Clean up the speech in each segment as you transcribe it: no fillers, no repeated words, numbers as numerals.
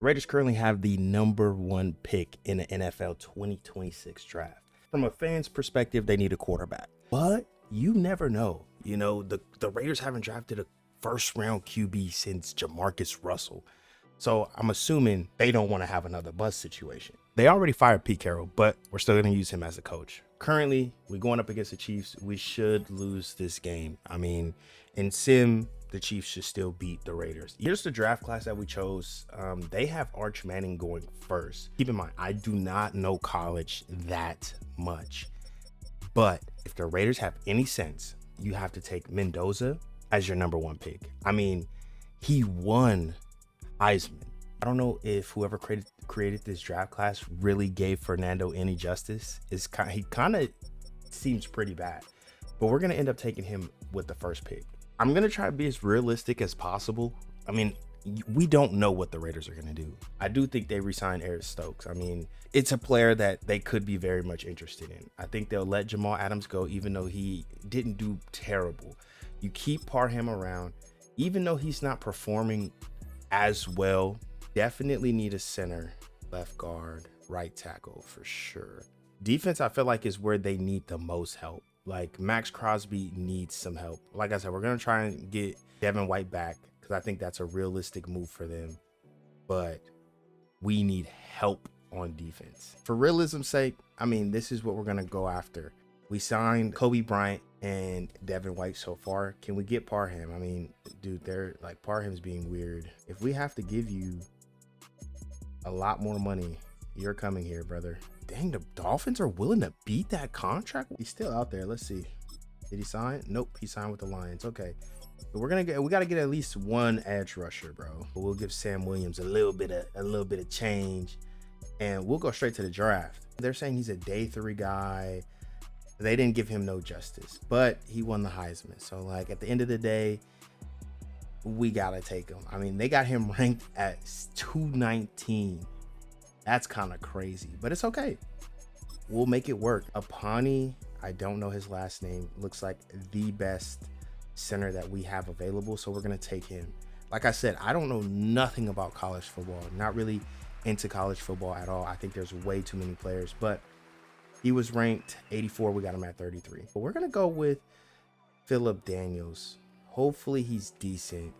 Raiders currently have the #1 pick in the NFL 2026 draft. From a fan's perspective, they need a quarterback. But you never know. The Raiders haven't drafted a first round QB since Jamarcus Russell. So I'm assuming they don't want to have another bust situation. They already fired Pete Carroll, but we're still going to use him as a coach. Currently, we're going up against the Chiefs. We should lose this game. I mean, in sim, the Chiefs should still beat the Raiders. Here's the draft class that we chose. They have Arch Manning going first. Keep in mind, I do not know college that much. But if the Raiders have any sense, you have to take Mendoza as your #1 pick. I mean, he won Heisman. I don't know if whoever created this draft class really gave Fernando any justice. He kind of seems pretty bad, but we're gonna end up taking him with the first pick. I'm gonna try to be as realistic as possible. I mean, we don't know what the Raiders are gonna do. I do think they re-signed Eric Stokes. I mean, it's a player that they could be very much interested in. I think they'll let Jamal Adams go, even though he didn't do terrible. You keep Parham around, even though he's not performing as well. Definitely need a center, left guard, right tackle for sure. Defense, I feel like, is where they need the most help. Like, Max Crosby needs some help. Like I said, we're going to try and get Devin White back because I think that's a realistic move for them. But we need help on defense. For realism's sake, I mean, this is what we're going to go after. We signed Kobe Bryant and Devin White so far. Can we get Parham? I mean, dude, they're like, Parham's being weird. If we have to give you a lot more money, you're coming here, brother. Dang, the Dolphins are willing to beat that contract. He's still out there. Let's see. Did he sign? Nope, he signed with the Lions. Okay. But we gotta get at least one edge rusher, bro. But we'll give Sam Williams a little bit of change, and we'll go straight to the draft. They're saying he's a day 3 guy. They didn't give him no justice, but he won the Heisman. So, like, at the end of the day, we gotta take him. I mean, they got him ranked at 219. That's kind of crazy, but it's okay. We'll make it work. Apani, I don't know his last name, looks like the best center that we have available, so we're gonna take him. Like I said, I don't know nothing about college football. Not really into college football at all. I think there's way too many players, but he was ranked 84. We got him at 33. But we're gonna go with Phillip Daniels. Hopefully he's decent.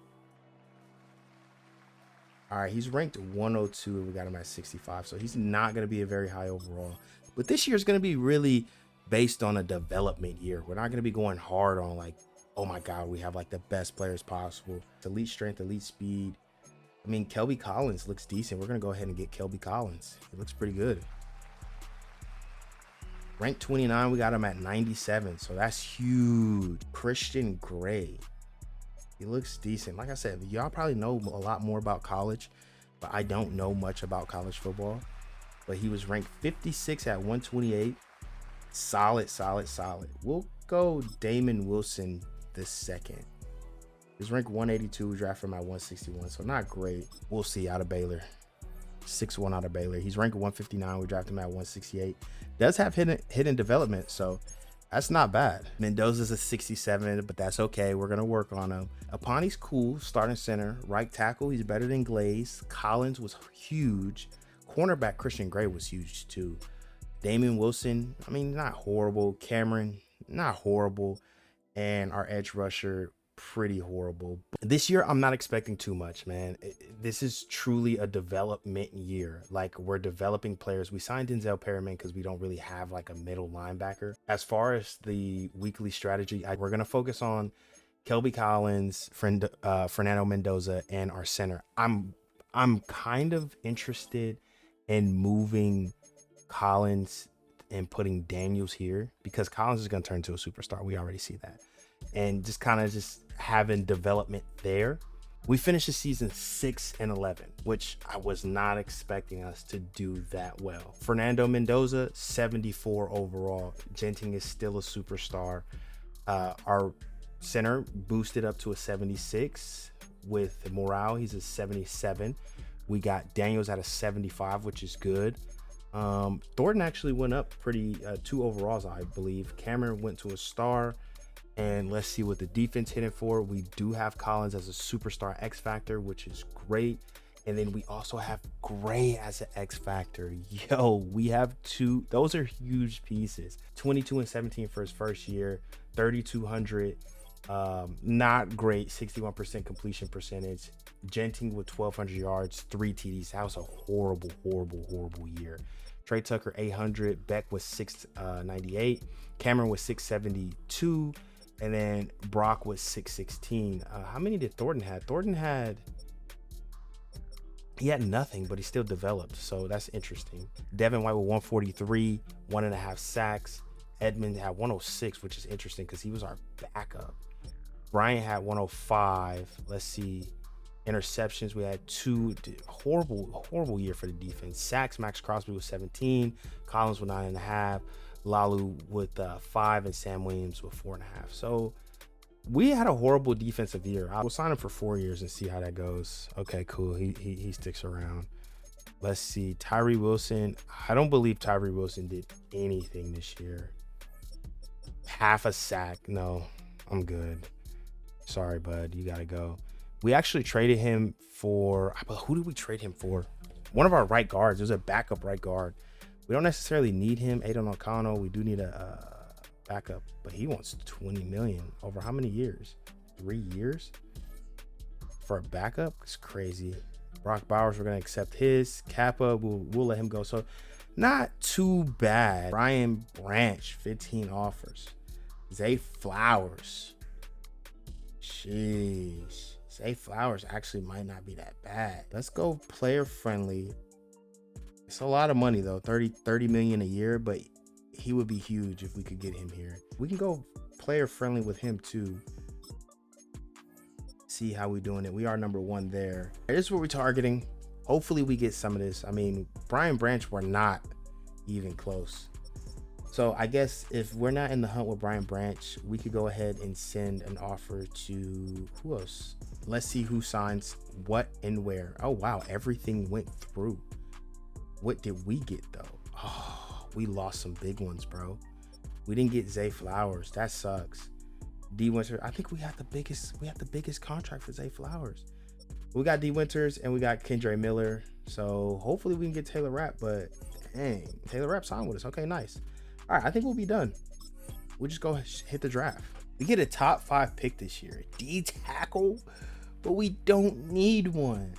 All right, he's ranked 102. We got him at 65. So he's not going to be a very high overall. But this year is going to be really based on a development year. We're not going to be going hard on, like, oh my God, we have like the best players possible. It's elite strength, elite speed. I mean, Kelby Collins looks decent. We're going to go ahead and get Kelby Collins. It looks pretty good. Ranked 29, we got him at 97. So that's huge. Christian Gray. He looks decent. Like I said, y'all probably know a lot more about college, but I don't know much about college football. But he was ranked 56 at 128. Solid. We'll go Damon Wilson the second. He's ranked 182. We drafted him at 161, so not great. We'll see out of Baylor. 6'1" out of Baylor. He's ranked 159. We drafted him at 168. Does have hidden development, so that's not bad. Mendoza's a 67, but that's okay. We're going to work on him. Apani's cool. Starting center. Right tackle, he's better than Glaze. Collins was huge. Cornerback Christian Gray was huge too. Damon Wilson, I mean, not horrible. Cameron, not horrible. And our edge rusher, pretty horrible. This year, I'm not expecting too much, man. This is truly a development year. Like, we're developing players. We signed Denzel Perryman because we don't really have like a middle linebacker. As far as the weekly strategy, we're going to focus on Kelby Collins, Fernando Mendoza, and our center. I'm kind of interested in moving Collins and putting Daniels here because Collins is going to turn into a superstar. We already see that. And just kind of just having development there. We finished the season 6-11, which I was not expecting us to do that well. Fernando Mendoza, 74 overall. Genting is still a superstar. Our center boosted up to a 76 with Morale. He's a 77. We got Daniels at a 75, which is good. Thornton actually went up pretty 2 overalls, I believe. Cameron went to a star. And let's see what the defense hit it for. We do have Collins as a superstar X factor, which is great. And then we also have Gray as an X factor. Yo, we have two. Those are huge pieces. 22 and 17 for his first year, 3,200. Not great, 61% completion percentage. Genting with 1,200 yards, 3 TDs. That was a horrible year. Trey Tucker 800. Beck was 698. Cameron was 672. And then Brock was 616. How many did Thornton have? He had nothing, but he still developed. So that's interesting. Devin White with 143, 1.5 sacks. Edmund had 106, which is interesting because he was our backup. Brian had 105. Let's see. Interceptions, we had 2. Horrible year for the defense. Sacks, Max Crosby with 17. Collins with 9.5. Lalu with 5. And Sam Williams with 4.5. So we had a horrible defensive year. I will sign him for 4 years and see how that goes. Okay, cool. He sticks around. Let's see. Tyree Wilson. I don't believe Tyree Wilson did anything this year. Half a sack. No, I'm good. Sorry, bud. You got to go. We actually traded him for, who did we trade him for? One of our right guards. It was a backup right guard. We don't necessarily need him. Aiden O'Connell. We do need a backup, but he wants 20 million over how many years? 3 years for a backup? It's crazy. Brock Bowers, we're gonna accept his. Kappa, we'll let him go. So not too bad. Brian Branch, 15 offers. Zay Flowers, sheesh. Zay Flowers actually might not be that bad. Let's go player friendly. It's a lot of money though, 30 million a year, but he would be huge if we could get him here. We can go player friendly with him too. See how we doing it. We are number 1 there. This is what we're targeting. Hopefully we get some of this. I mean, Brian Branch, we're not even close. So I guess if we're not in the hunt with Brian Branch, we could go ahead and send an offer to who else? Let's see who signs what and where. Oh wow, everything went through. What did we get though? Oh, we lost some big ones, bro. We didn't get Zay Flowers. That sucks. D Winters. I think we had the biggest contract for Zay Flowers. We got D Winters and we got Kendre Miller. So hopefully we can get Taylor Rapp, but dang, Taylor Rapp signed with us. Okay, nice. All right, I think we'll be done. We'll just go hit the draft. We get a top 5 pick this year. D tackle, but we don't need one.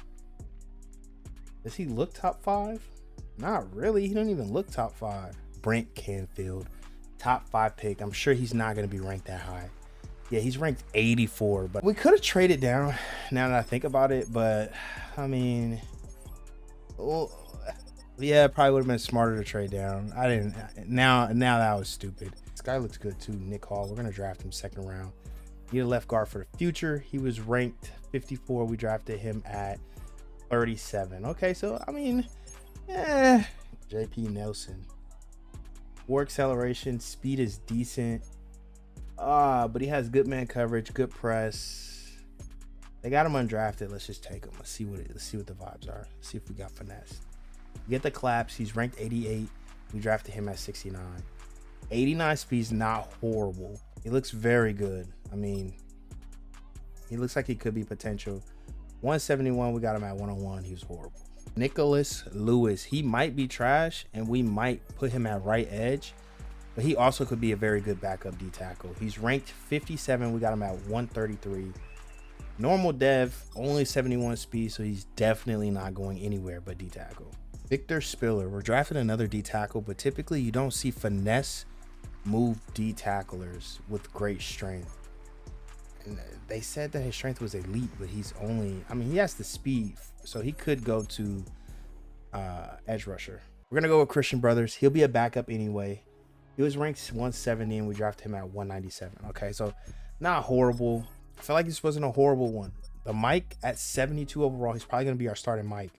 Does he look top 5? Not really. He don't even look top 5. Brent Canfield, top 5 pick. I'm sure he's not going to be ranked that high. Yeah, he's ranked 84, but we could have traded down now that I think about it. But I mean, well, yeah, it probably would have been smarter to trade down. I didn't. Now that was stupid. This guy looks good too. Nick Hall. We're going to draft him 2nd round. Need a left guard for the future. He was ranked 54. We drafted him at 37. Okay, so I mean, JP Nelson. War acceleration, speed is decent. But he has good man coverage, good press. They got him undrafted. Let's just take him. Let's see what the vibes are. See if we got finesse. Get the claps. He's ranked 88. We drafted him at 69. 89 speed's not horrible. He looks very good. I mean, he looks like he could be potential. 171, we got him at 101. He was horrible. Nicholas Lewis, he might be trash, and we might put him at right edge, but he also could be a very good backup D tackle. He's ranked 57. We got him at 133. Normal dev, only 71 speed, so he's definitely not going anywhere but D tackle. Victor Spiller, we're drafting another D tackle, but typically you don't see finesse move D tacklers with great strength. And they said that his strength was elite, but he's only, I mean, he has the speed, so he could go to edge rusher. We're gonna go with Christian Brothers. He'll be a backup anyway. He was ranked 170 and we drafted him at 197. Okay, so not horrible. I feel like this wasn't a horrible one. The Mike at 72 overall, he's probably gonna be our starting Mike.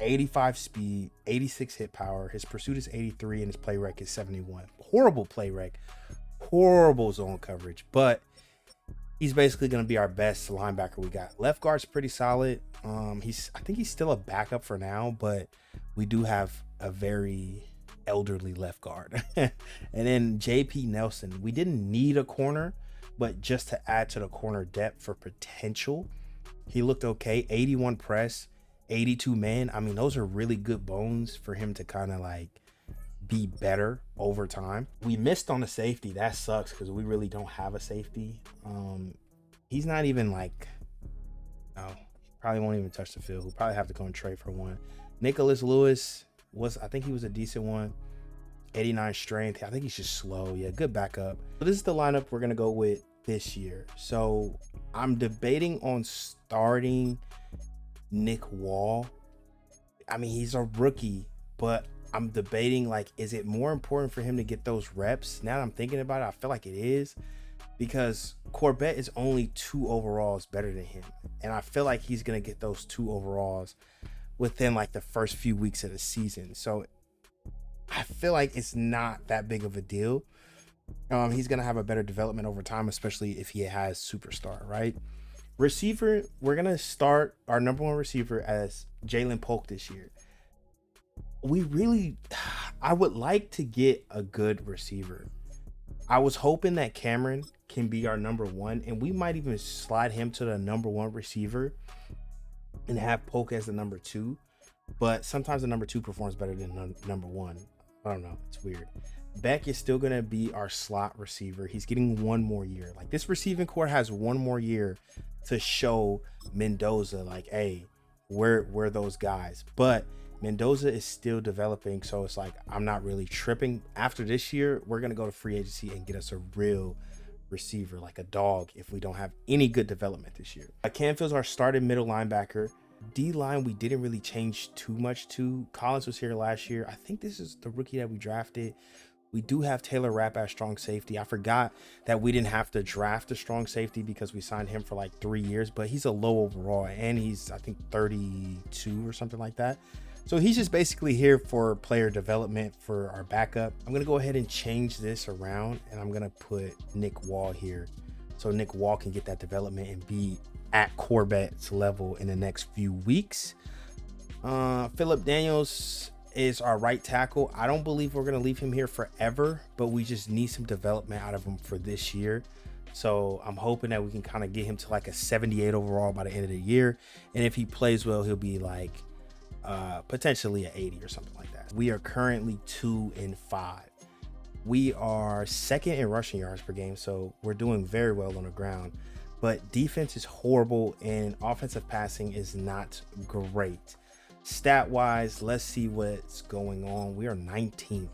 85 speed, 86 hit power. His pursuit is 83 and his play rec is 71. Horrible play rec, horrible zone coverage, but he's basically going to be our best linebacker we got. Left guard's pretty solid. I think he's still a backup for now, but we do have a very elderly left guard. And then JP Nelson, we didn't need a corner, but just to add to the corner depth for potential, He looked okay. 81 press, 82 man. I mean, those are really good bones for him to kind of like be better over time. We missed on the safety. That sucks because we really don't have a safety. He's not even like, oh, probably won't even touch the field. We'll probably have to go and trade for one. Nicholas Lewis I think he was a decent one. 89 strength. I think he's just slow. Yeah, good backup. So this is the lineup we're gonna go with this year. So I'm debating on starting Nick Wall. I mean, he's a rookie, but I'm debating, like, is it more important for him to get those reps? Now that I'm thinking about it, I feel like it is, because Corbett is only 2 overalls better than him. And I feel like he's going to get those 2 overalls within like the first few weeks of the season. So I feel like it's not that big of a deal. He's going to have a better development over time, especially if he has superstar, right? Receiver, we're going to start our number 1 receiver as Jalen Polk this year. I would like to get a good receiver. I was hoping that Cameron can be our number 1, and we might even slide him to the number 1 receiver and have Polk as the number 2. But sometimes the number 2 performs better than number 1. I don't know. It's weird. Beck is still going to be our slot receiver. He's getting 1 more year. Like, this receiving core has 1 more year to show Mendoza, like, hey, we're those guys. But Mendoza is still developing, so it's like I'm not really tripping. After this year, we're gonna go to free agency and get us a real receiver, like a dog, if we don't have any good development this year. Canfield's our starting middle linebacker. D-line, we didn't really change too much to. Collins was here last year. I think this is the rookie that we drafted. We do have Taylor Rapp as strong safety. I forgot that we didn't have to draft a strong safety because we signed him for like 3 years, but he's a low overall, and he's, I think, 32 or something like that. So he's just basically here for player development for our backup. I'm going to go ahead and change this around, and I'm going to put Nick Wall here so Nick Wall can get that development and be at Corbett's level in the next few weeks. Phillip Daniels is our right tackle. I don't believe we're going to leave him here forever, but we just need some development out of him for this year. So I'm hoping that we can kind of get him to like a 78 overall by the end of the year. And if he plays well, he'll be like potentially an 80 or something like that. We are currently 2-5. We are 2nd in rushing yards per game, so we're doing very well on the ground. But defense is horrible and offensive passing is not great. Stat-wise, let's see what's going on. We are 19th.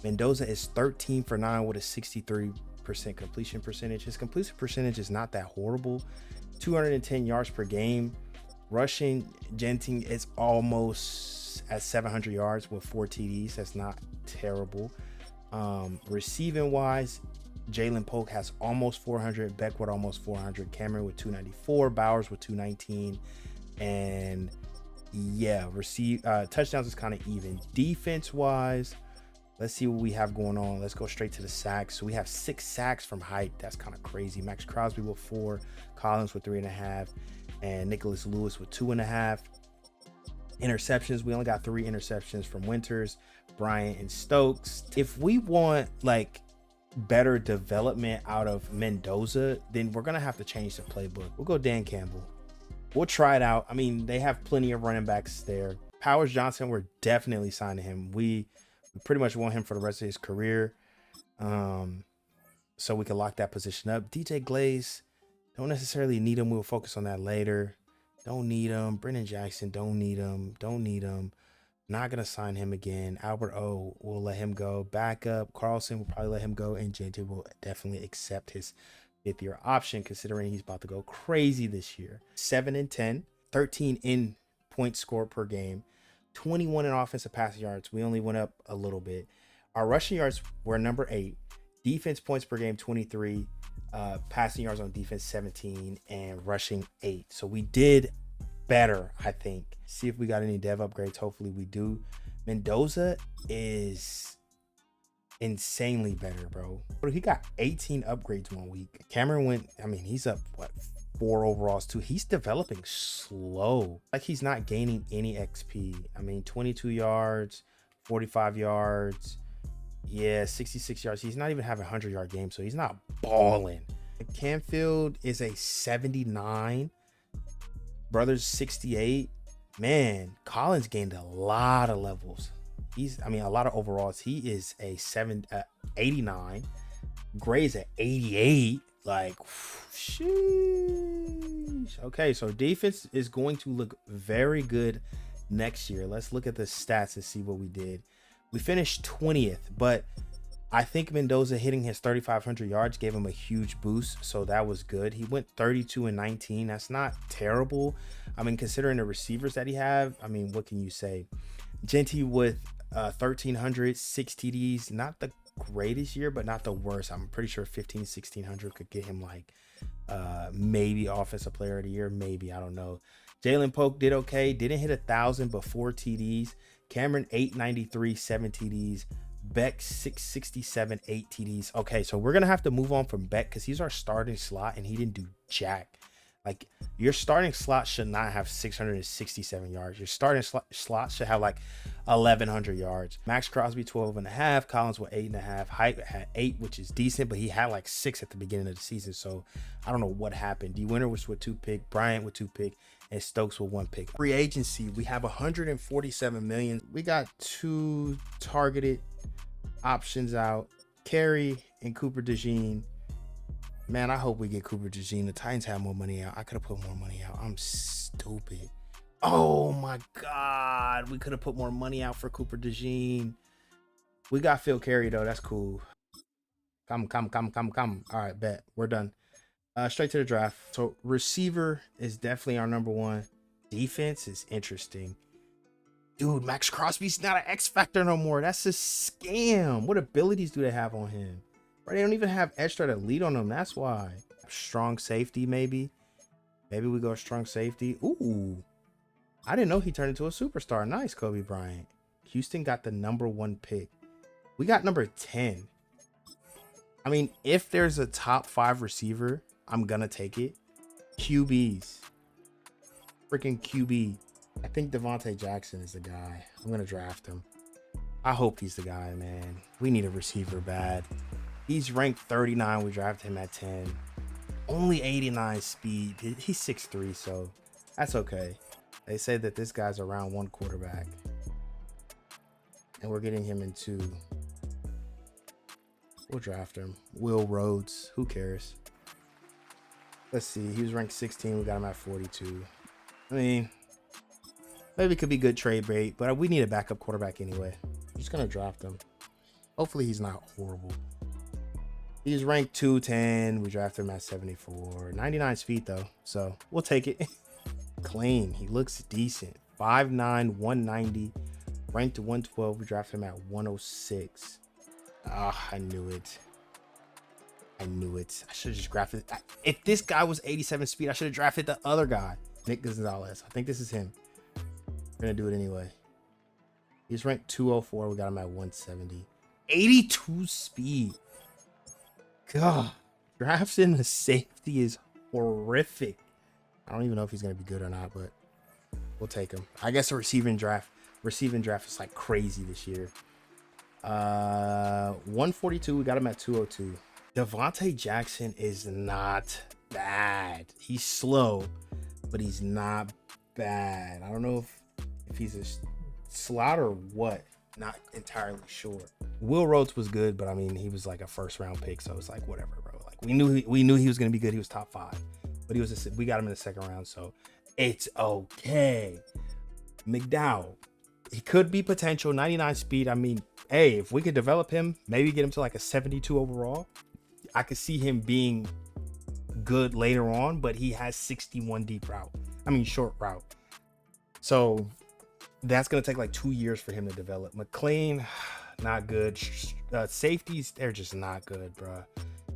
Mendoza is 13 for 9 with a 63% completion percentage. His completion percentage is not that horrible. 210 yards per game. Rushing, Genting is almost at 700 yards with 4 TDs. That's not terrible. Receiving-wise, Jalen Polk has almost 400. Beck with almost 400. Cameron with 294. Bowers with 219. And yeah, touchdowns is kind of even. Defense wise, let's see what we have going on. Let's go straight to the sacks. So we have 6 sacks from height. That's kind of crazy. Max Crosby with 4, Collins with 3.5, and Nicholas Lewis with 2.5. Interceptions, we only got 3 interceptions from Winters, Bryant, and Stokes. If we want like better development out of Mendoza, then we're gonna have to change the playbook. We'll go Dan Campbell. We'll try it out. I mean, they have plenty of running backs there. Powers Johnson, we're definitely signing him. We pretty much want him for the rest of his career. So we can lock that position up. DJ Glaze, don't necessarily need him. We'll focus on that later. Don't need him. Brennan Jackson, don't need him. Don't need him. Not going to sign him again. Albert O, we'll let him go. Backup, Carlson will probably let him go. And JJ will definitely accept his 5th-year option, considering he's about to go crazy this year. 7-10, 13 in points scored per game, 21 in offensive passing yards. We only went up a little bit. Our rushing yards were number 8. Defense points per game, 23. Passing yards on defense, 17. And rushing, 8. So we did better, I think. See if we got any dev upgrades. Hopefully we do. Mendoza is insanely better, bro. He got 18 upgrades 1 week. Cameron went, I mean, he's up, what, 4 overalls too. He's developing slow. Like, he's not gaining any XP. I mean, 22 yards, 45 yards. Yeah, 66 yards. He's not even having a 100-yard game, so he's not balling. Canfield is a 79. Brothers 68. Man, Collins gained a lot of levels. A lot of overalls. He is a 89. Gray's at 88. Like, sheesh. Okay, so defense is going to look very good next year. Let's look at the stats and see what we did. We finished 20th, but I think Mendoza hitting his 3,500 yards gave him a huge boost, so that was good. He went 32 and 19. That's not terrible. I mean, considering the receivers that he have, I mean, what can you say? Genty with 1,300, 6 TDs. Not the greatest year, but not the worst. I'm pretty sure 1,600 could get him like maybe offensive player of the year. Maybe, I don't know. Jalen Polk did okay. Didn't hit 1,000, but 4 TDs. Cameron 893, 7 TDs. Beck 667, 8 TDs. Okay, so we're gonna have to move on from Beck because he's our starting slot and he didn't do jack. Like, your starting slot should not have 667 yards. Your starting slot should have like 1,100 yards. Max Crosby 12 and a half. Collins with 8 and a half. Hype had 8, which is decent, but he had like 6 at the beginning of the season. So I don't know what happened. D Winter was with 2 pick, Bryant with 2 pick, and Stokes with 1 pick. Free agency, we have 147 million. We got 2 targeted options out, Carey and Cooper DeJean. Man, I hope we get Cooper DeJean. The Titans have more money out. I could have put more money out. I'm stupid. Oh my God, we could have put more money out for Cooper DeJean. We got Phil Carey though. That's cool. Come. All right, bet. We're done. Straight to the draft. So receiver is definitely our number one. Defense is interesting. Dude, Max Crosby's not an X factor no more. That's a scam. What abilities do they have on him? Bro, they don't even have extra to lead on him. That's why. Strong safety, maybe. Maybe we go strong safety. Ooh. I didn't know he turned into a superstar. Nice, Kobe Bryant. Houston got the number 1 pick. We got number 10. I mean, if there's a top 5 receiver, I'm gonna take it. QBs. Freaking QB. I think Devontae Jackson is the guy. I'm going to draft him. I hope he's the guy, man. We need a receiver bad. He's ranked 39. We drafted him at 10. Only 89 speed. He's 6'3", so that's okay. They say that this guy's a round 1 quarterback. And we're getting him in 2. We'll draft him. Will Rhodes. Who cares? Let's see. He was ranked 16. We got him at 42. I mean, maybe it could be good trade bait, but we need a backup quarterback anyway. I'm just going to draft him. Hopefully he's not horrible. He's ranked 210. We drafted him at 74. 99 speed, though, so we'll take it. Clean. He looks decent. 5'9", 190. Ranked to 112. We drafted him at 106. Ah, I knew it. I should have just drafted. If this guy was 87 speed, I should have drafted the other guy. Nick Gonzalez. I think this is him. We're going to do it anyway. He's ranked 204. We got him at 170. 82 speed. God. Drafting the safety is horrific. I don't even know if he's going to be good or not, but we'll take him. I guess a receiving draft is like crazy this year. 142. We got him at 202. Devontae Jackson is not bad. He's slow, but he's not bad. I don't know if he's a slot or what. Not entirely sure. Will Rhodes was good, but I mean, he was like a first round pick, so it's like whatever, bro. Like we knew he was gonna be good. He was top 5, but we got him in the second round, so it's okay. McDowell, he could be potential. 99 speed. I mean, hey, if we could develop him, maybe get him to like a 72 overall, I could see him being good later on, but he has 61 short route. So that's going to take like 2 years for him to develop. McLean, not good. Safeties, they're just not good, bro.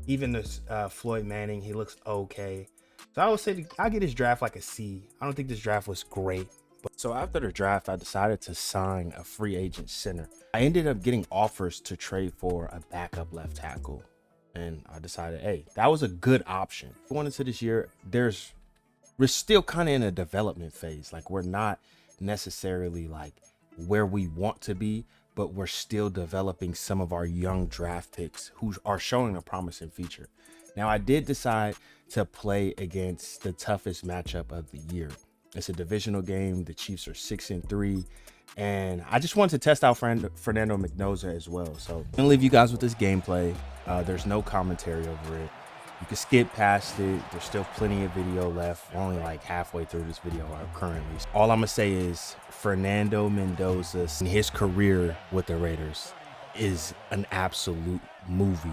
Even this Floyd Manning, he looks okay. So I would say I'll get his draft like a C. I don't think this draft was great. So after the draft, I decided to sign a free agent center. I ended up getting offers to trade for a backup left tackle. And I decided, hey, that was a good option. Going into this year, we're still kind of in a development phase. Like, we're not necessarily like where we want to be, but we're still developing some of our young draft picks who are showing a promising future. Now, I did decide to play against the toughest matchup of the year. It's a divisional game. The Chiefs are 6-3. And I just wanted to test out Fernando Mendoza as well. So I'm gonna leave you guys with this gameplay. There's no commentary over it. You can skip past it. There's still plenty of video left. We're only like halfway through this video currently. All I'm gonna say is Fernando Mendoza and his career with the Raiders is an absolute movie.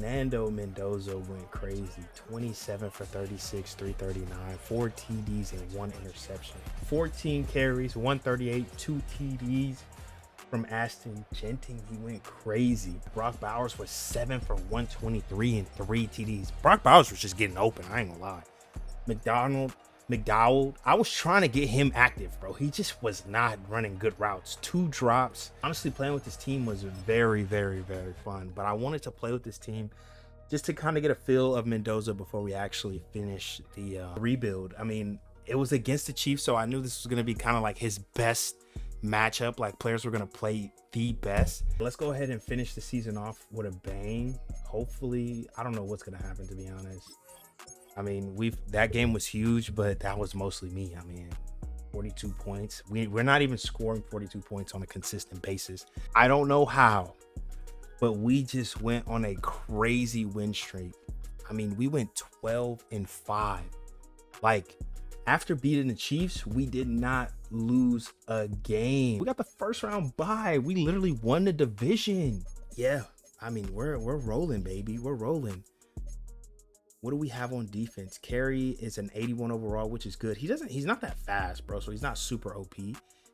Fernando Mendoza went crazy. 27 for 36, 339, 4 TDs and 1 interception. 14 carries, 138, 2 TDs. From Ashton Genting, he went crazy. Brock Bowers was 7 for 123 and 3 TDs. Brock Bowers was just getting open, I ain't gonna lie. McDowell, I was trying to get him active, bro. He just was not running good routes. 2 drops. Honestly, playing with this team was very, very, very fun. But I wanted to play with this team just to kind of get a feel of Mendoza before we actually finish the rebuild. I mean, it was against the Chiefs, so I knew this was going to be kind of like his best matchup. Like, players were going to play the best. Let's go ahead and finish the season off with a bang. Hopefully, I don't know what's going to happen, to be honest. I mean, that game was huge, but that was mostly me. I mean, 42 points. We're not even scoring 42 points on a consistent basis. I don't know how, but we just went on a crazy win streak. I mean, we went 12-5. Like, after beating the Chiefs, we did not lose a game. We got the first round bye. We literally won the division. Yeah, I mean, we're rolling, baby. We're rolling. What do we have on defense? Carey is an 81 overall, which is good. He's not that fast, bro. So he's not super OP.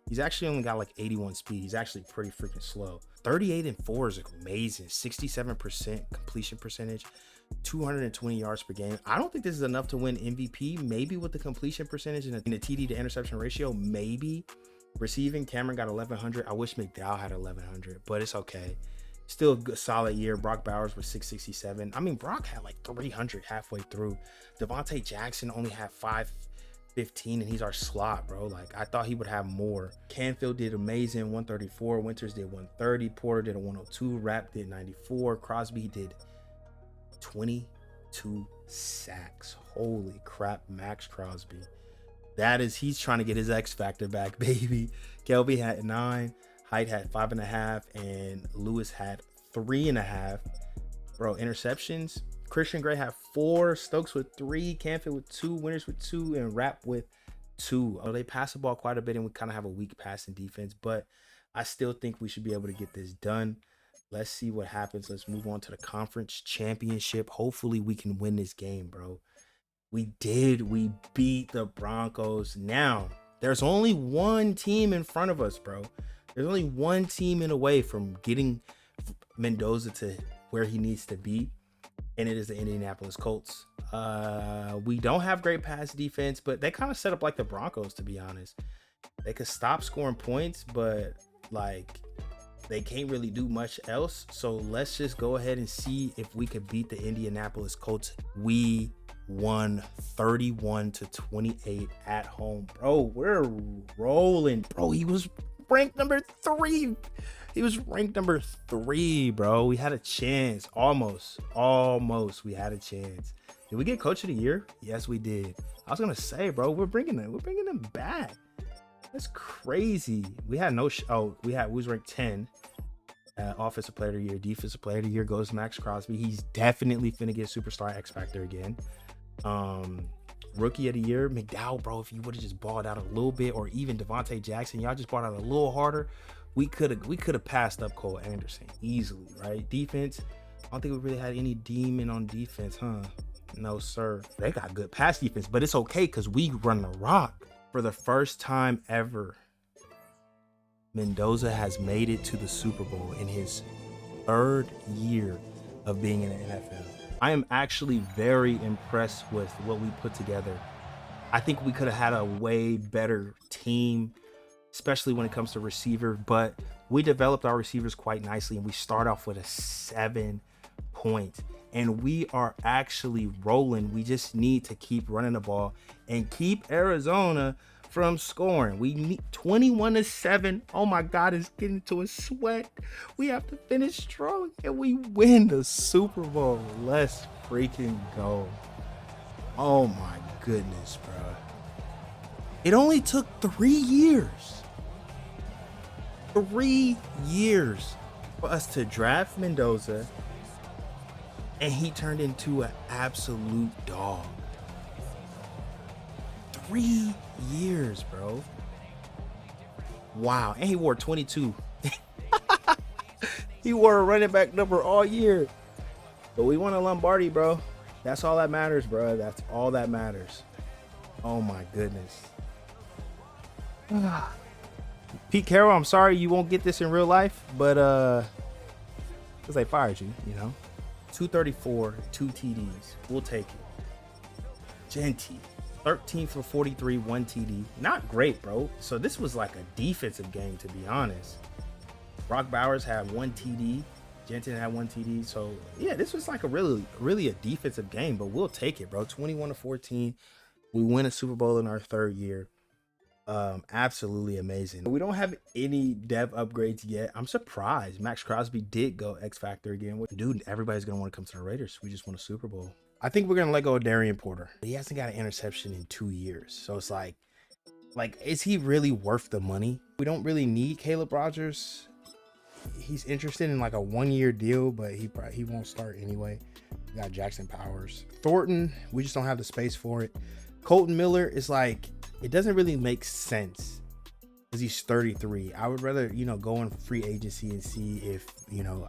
He's actually only got like 81 speed. He's actually pretty freaking slow. 38-4 is amazing. 67% completion percentage, 220 yards per game. I don't think this is enough to win MVP. Maybe with the completion percentage and the TD to interception ratio, maybe. Receiving, Cameron got 1,100. I wish McDowell had 1,100, but it's okay. Still a good, solid year. Brock Bowers was 667. I mean, Brock had like 300 halfway through. Devontae Jackson only had 515, and he's our slot, bro. Like, I thought he would have more. Canfield did amazing, 134. Winters did 130. Porter did a 102. Rapp did 94. Crosby did 22 sacks. Holy crap, Max Crosby. He's trying to get his X Factor back, baby. Kelby had 9. Height had 5.5, and Lewis had 3.5. Bro, interceptions. Christian Gray had 4. Stokes with 3. Canfield with 2. Winters with 2. And Rapp with 2. They pass the ball quite a bit, and we kind of have a weak passing defense. But I still think we should be able to get this done. Let's see what happens. Let's move on to the conference championship. Hopefully, we can win this game, bro. We did. We beat the Broncos. Now, there's only one team in front of us, bro. There's only one team in a way from getting Mendoza to where he needs to be, and it is the Indianapolis Colts. We don't have great pass defense, but they kind of set up like the Broncos, to be honest. They could stop scoring points, but like they can't really do much else. So let's just go ahead and see if we could beat the Indianapolis Colts. We won 31-28 at home, bro. We're rolling, bro. He was ranked number 3. He was ranked number 3, bro. We had a chance. Almost. We had a chance. Did we get coach of the year? Yes, we did. I was gonna say, bro, we're bringing them back. That's crazy. We had we was ranked 10. Offensive player of the year, defensive player of the year goes to Max Crosby. He's definitely finna get superstar X Factor again. Rookie of the year, McDowell, bro. If you would have just balled out a little bit, or even Devontae Jackson, y'all just balled out a little harder, we could have passed up Cole Anderson easily, right? Defense, I don't think we really had any demon on defense, huh? No, sir. They got good pass defense, but it's okay because we run the rock. For the first time ever, Mendoza has made it to the Super Bowl in his 3rd year of being in the NFL. I am actually very impressed with what we put together. I think we could have had a way better team, especially when it comes to receiver, but we developed our receivers quite nicely, and we start off with a 7 point, and we are actually rolling. We just need to keep running the ball and keep Arizona from scoring. We need 21-7. Oh my God, it's getting to a sweat. We have to finish strong and we win the Super Bowl. Let's freaking go. Oh my goodness, bro. It only took 3 years. 3 years for us to draft Mendoza, and he turned into an absolute dog. 3 years, bro. Wow. And he wore 22. He wore a running back number all year. But we won a Lombardi, bro. That's all that matters, bro. That's all that matters. Oh my goodness. Pete Carroll, I'm sorry you won't get this in real life, but because they fired you, you know. 234, 2 TDs. We'll take it. Genty, 13 for 43, 1 TD. Not great, bro. So this was like a defensive game, to be honest. Brock Bowers had 1 TD. Jensen had 1 TD. So yeah, this was like a really a defensive game, but we'll take it, bro. 21 to 14. We win a Super Bowl in our 3rd year. Absolutely amazing. We don't have any dev upgrades yet. I'm surprised Max Crosby did go X Factor again. Dude, everybody's gonna want to come to the Raiders. We just won a Super Bowl. I think we're gonna let go of Darian Porter. He hasn't got an interception in 2 years, so it's like, is he really worth the money? We don't really need Caleb Rogers. He's interested in like a 1-year deal, but he won't start anyway. We got Jackson Powers, Thornton. We just don't have the space for it. Colton Miller is like, it doesn't really make sense because he's 33. I would rather, go in free agency and see if,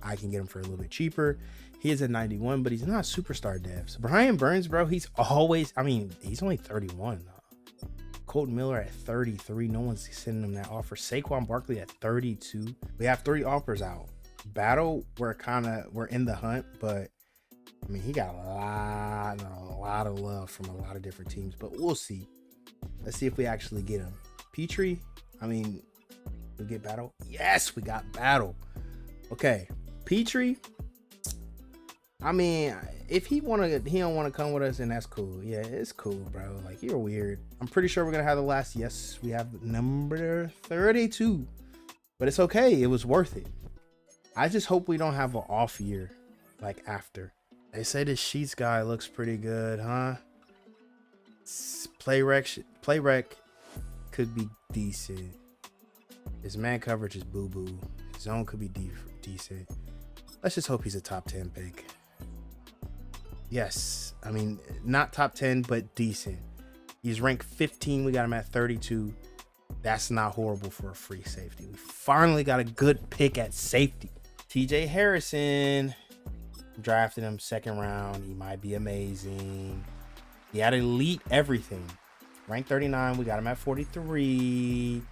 I can get him for a little bit cheaper. He is at 91, but he's not superstar devs. Brian Burns, bro, he's always, he's only 31. Colton Miller at 33. No one's sending him that offer. Saquon Barkley at 32. We have 3 offers out. Battle, we're in the hunt, but he got a lot of love from a lot of different teams, but we'll see. Let's see if we actually get him. Petrie, we get Battle. Yes, we got Battle. Okay, Petrie. If he don't want to come with us, then that's cool. Yeah, it's cool, bro. Like, you're weird. I'm pretty sure we're gonna have the last. Yes, we have number 32, but it's okay. It was worth it. I just hope we don't have an off year like after. They say the Sheets guy looks pretty good, huh? Play rec could be decent. His man coverage is boo-boo. His zone could be decent. Let's just hope he's a top 10 pick. Yes, not top 10, but decent. He's ranked 15. We got him at 32. That's not horrible for a free safety. We finally got a good pick at safety. TJ Harrison. Drafted him 2nd round. He might be amazing. He had elite everything. Ranked 39. We got him at 43.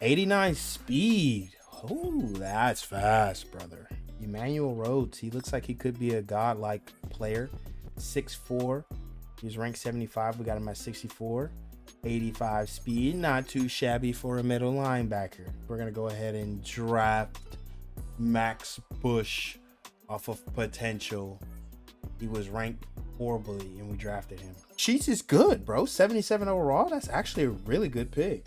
89 speed. Oh, that's fast, brother. Emmanuel Rhodes. He looks like he could be a godlike player. 6'4". He's ranked 75. We got him at 64. 85 speed. Not too shabby for a middle linebacker. We're going to go ahead and draft Max Bush off of potential. He was ranked horribly and we drafted him. Sheets is good, bro. 77 overall. That's actually a really good pick.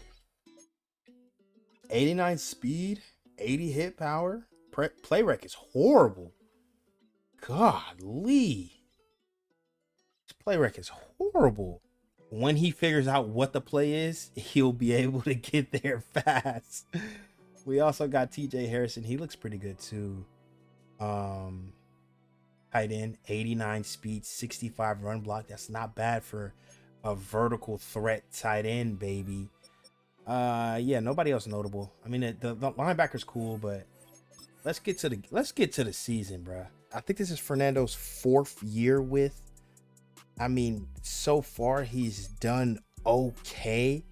89 speed, 80 hit power. Play rec is horrible. Godly. This play rec is horrible. When he figures out what the play is, he'll be able to get there fast. We also got TJ Harrison. He looks pretty good too. Tight end, 89 speed, 65 run block. That's not bad for a vertical threat tight end, baby. Yeah, nobody else notable. The linebacker's cool, but let's get to the season, bro. I think this is Fernando's 4th year with. So far he's done okay.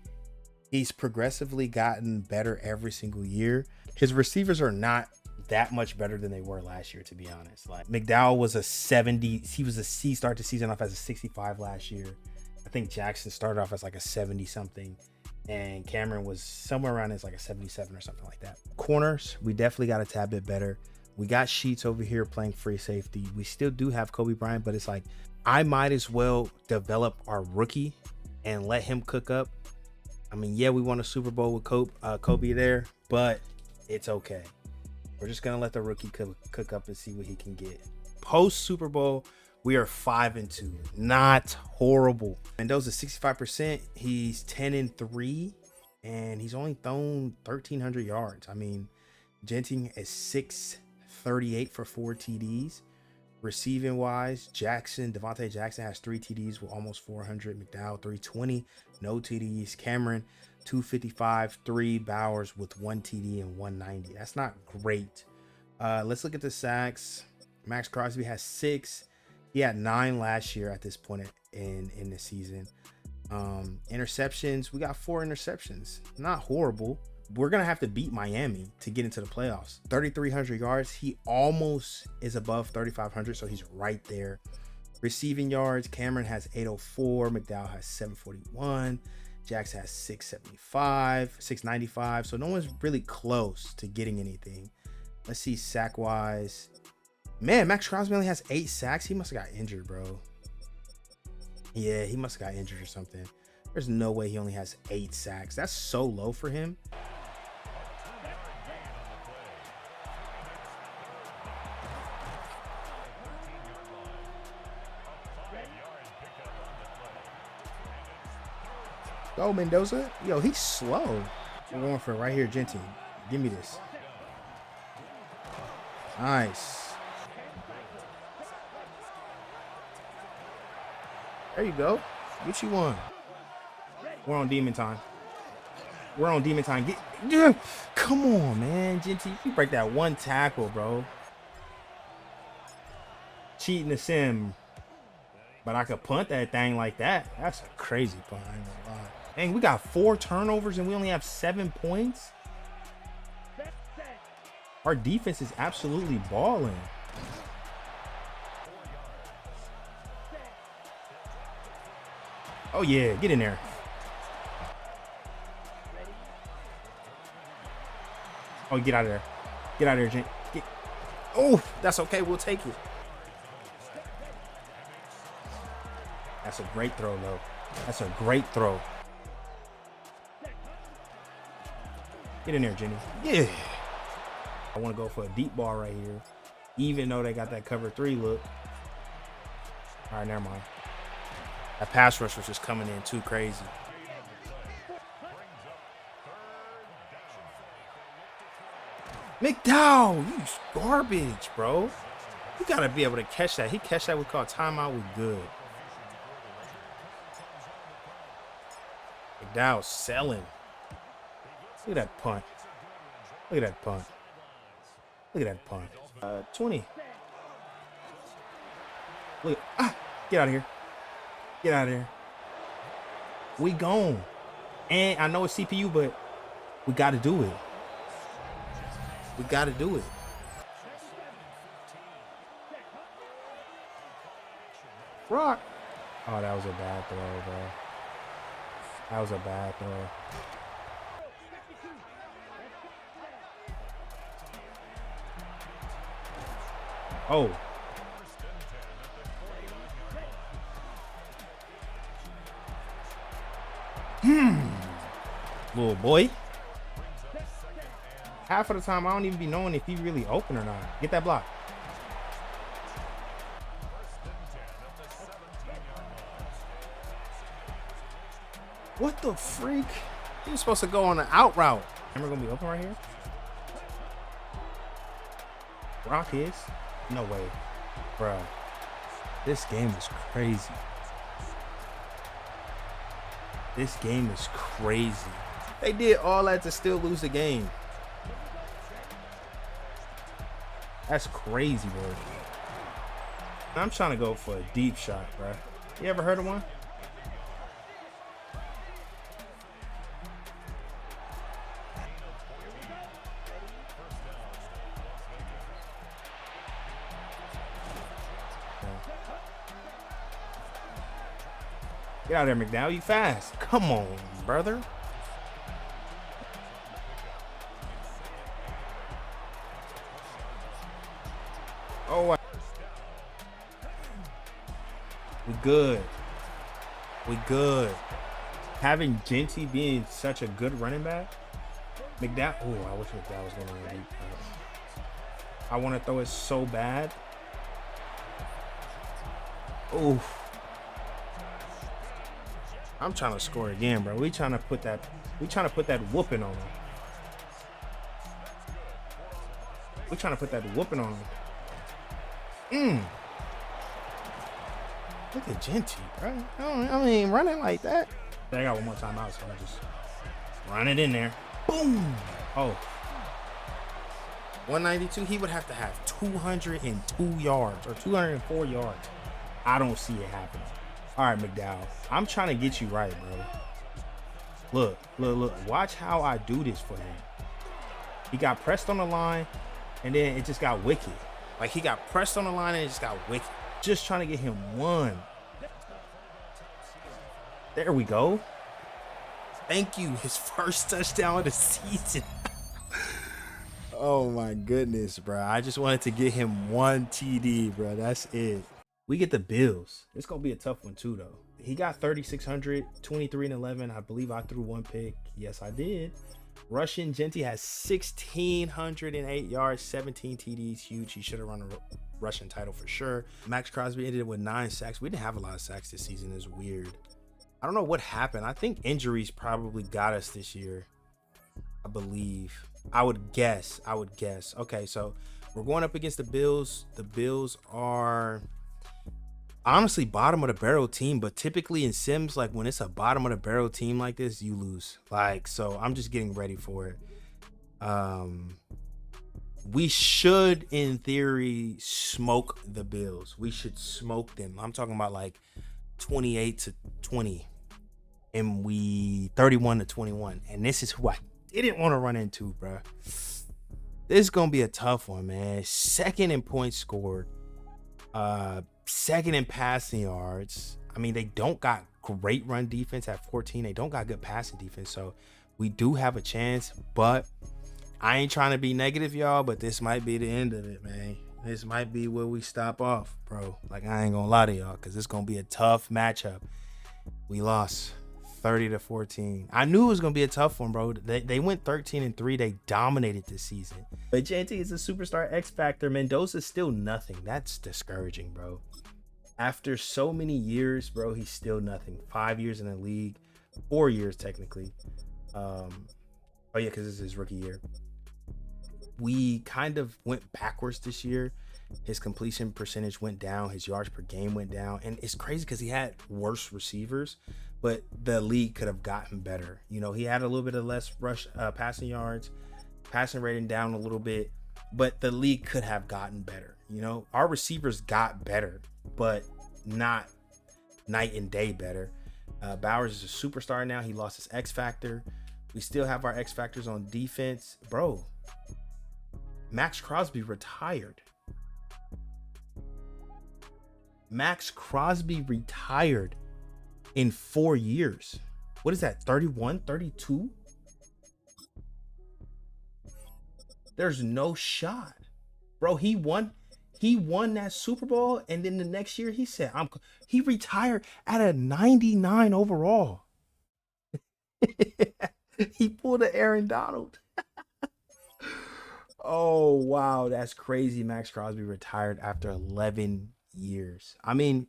He's progressively gotten better every single year. His receivers are not that much better than they were last year, to be honest. Like, McDowell was a 70. He started the season off as a 65 last year. I think Jackson started off as like a 70 something, and Cameron was somewhere around as like a 77 or something like that. Corners, we definitely got a tad bit better. We got Sheets over here playing free safety. We still do have Kobe Bryant, but it's like, I might as well develop our rookie and let him cook up. Yeah, we won a Super Bowl with Kobe there, but it's okay. We're just going to let the rookie cook up and see what he can get. Post Super Bowl, we are 5-2. Not horrible. Mendoza 65%. He's 10-3, and he's only thrown 1,300 yards. Genting is 638 for 4 TDs. Receiving wise, Devontae Jackson has 3 TDs with almost 400. McDowell 320, no TDs. Cameron 255, 3. Bowers with 1 TD and 190. That's not great. Let's look at the sacks. Max Crosby has 6. He had 9 last year at this point in the season. Interceptions, we got 4 interceptions. Not horrible. We're gonna have to beat Miami to get into the playoffs. 3,300 yards. He almost is above 3,500, so he's right there. Receiving yards, Cameron has 804, McDowell has 741, Jax has 675, 695. So no one's really close to getting anything. Let's see sack wise. Man, Max Crosby only has 8 sacks. He must have got injured, bro. Yeah, he must have got injured or something. There's no way he only has 8 sacks. That's so low for him. Go Mendoza. Yo, he's slow. I'm going for it right here, Genty. Give me this. Nice. There you go. Get you one. We're on demon time. We're on demon time. Come on, man. Genty, you break that one tackle, bro. Cheating the sim. But I could punt that thing like that. That's a crazy punt. I ain't gonna lie. Dang, we got 4 turnovers and we only have 7 points. Our defense is absolutely balling. Oh yeah, get in there. Oh, get out of there. Get out of there, Jen. Oh, that's okay. We'll take it. That's a great throw, though. That's a great throw. Get in there, Jenny. Yeah. I want to go for a deep ball right here, even though they got that cover 3 look. All right, never mind. That pass rush was just coming in too crazy. McDowell, you garbage, bro. You got to be able to catch that. He catch that. We call timeout. We good. McDowell selling. Look at that punt. Look at that punt. Look at that punt. 20. Look. Get out of here. Get out of here. We gone. And I know it's CPU, but we got to do it. We got to do it. Rock. Oh, that was a bad throw, bro. That was a bad throw. Oh. Little boy. Half of the time, I don't even be knowing if he really open or not. Get that block. What the freak? He was supposed to go on an out route. Am I gonna be open right here? Rock is? No way. Bruh. This game is crazy. This game is crazy. They did all that to still lose the game. That's crazy, bro. I'm trying to go for a deep shot, bro. You ever heard of one? Get out of there, McDowell. You fast. Come on, brother. Oh, we good. We good. Having Genty being such a good running back. McDowell. Oh, I wish McDowell was going to run deep. I want to throw it so bad. Oof. I'm trying to score again, bro. We trying to put that whooping on him. We trying to put that whooping on him. Look at Genty, bro. I mean, running like that. I got one more time out, so I just run it in there. Boom. Oh. 192. He would have to have 202 yards or 204 yards I don't see it happening. All right, McDowell, I'm trying to get you right, bro. Look, look, look. Watch how I do this for him. He got pressed on the line, and then it just got wicked. Like, he got pressed on the line, and it just got wicked. Just trying to get him one. There we go. Thank you. His first touchdown of the season. Oh, my goodness, bro. I just wanted to get him one TD, bro. That's it. We get the Bills. It's going to be a tough one, too, though. He got 3,600, 23 and 11. I believe I threw one pick. Yes, I did. Russian Genty has 1,608 yards, 17 TDs. Huge. He should have run a Russian title for sure. Max Crosby ended with 9 sacks. We didn't have a lot of sacks this season. It's weird. I don't know what happened. I think injuries probably got us this year. I believe. I would guess. Okay, so we're going up against the Bills. The Bills are honestly bottom of the barrel team, but typically in Sims, like when it's a bottom of the barrel team like this, you lose. Like, so I'm just getting ready for it. We should, in theory, smoke the Bills. We should smoke them. I'm talking about like 28-20, and we 31-21. And this is who I didn't want to run into, bro. This is gonna be a tough one, man. Second in points scored, second in passing yards. I mean, they don't got great run defense at 14. They don't got good passing defense, so we do have a chance. But I ain't trying to be negative, y'all, but this might be the end of it, man. This might be where we stop off, bro. Like, I ain't gonna lie to y'all, because it's gonna be a tough matchup. We lost 30-14. I knew it was gonna be a tough one, bro. They went 13-3. They dominated this season. But JT is a superstar X Factor. Mendoza's still nothing. That's discouraging, bro. After so many years, bro, he's still nothing. 5 years in the league, 4 years technically. Oh yeah, because this is his rookie year. We kind of went backwards this year. His completion percentage went down. His yards per game went down. And it's crazy because he had worse receivers, but the league could have gotten better. You know, he had a little bit of less rush passing yards, passing rating down a little bit, but the league could have gotten better. You know, our receivers got better, but not night and day better. Bowers is a superstar now. He lost his X Factor. We still have our X Factors on defense. Bro, Max Crosby retired. Max Crosby retired in 4 years. What is that, 31, 32? There's no shot. Bro, he won that Super Bowl, and then the next year he said, he retired at a 99 overall. He pulled an Aaron Donald. Oh, wow. That's crazy. Max Crosby retired after 11 years. I mean,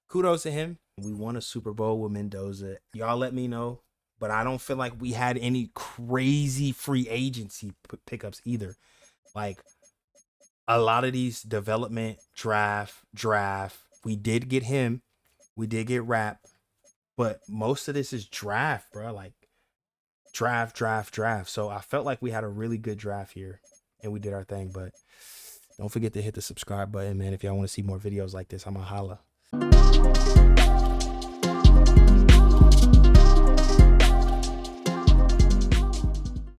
kudos to him. We won a Super Bowl with Mendoza. Y'all let me know. But I don't feel like we had any crazy free agency pickups either. Like, a lot of these development draft, we did get him. We did get Rap. But most of this is draft, bro. Like, draft. So I felt like we had a really good draft here. And we did our thing. But don't forget to hit the subscribe button, man. If y'all want to see more videos like this, I'm going to holla.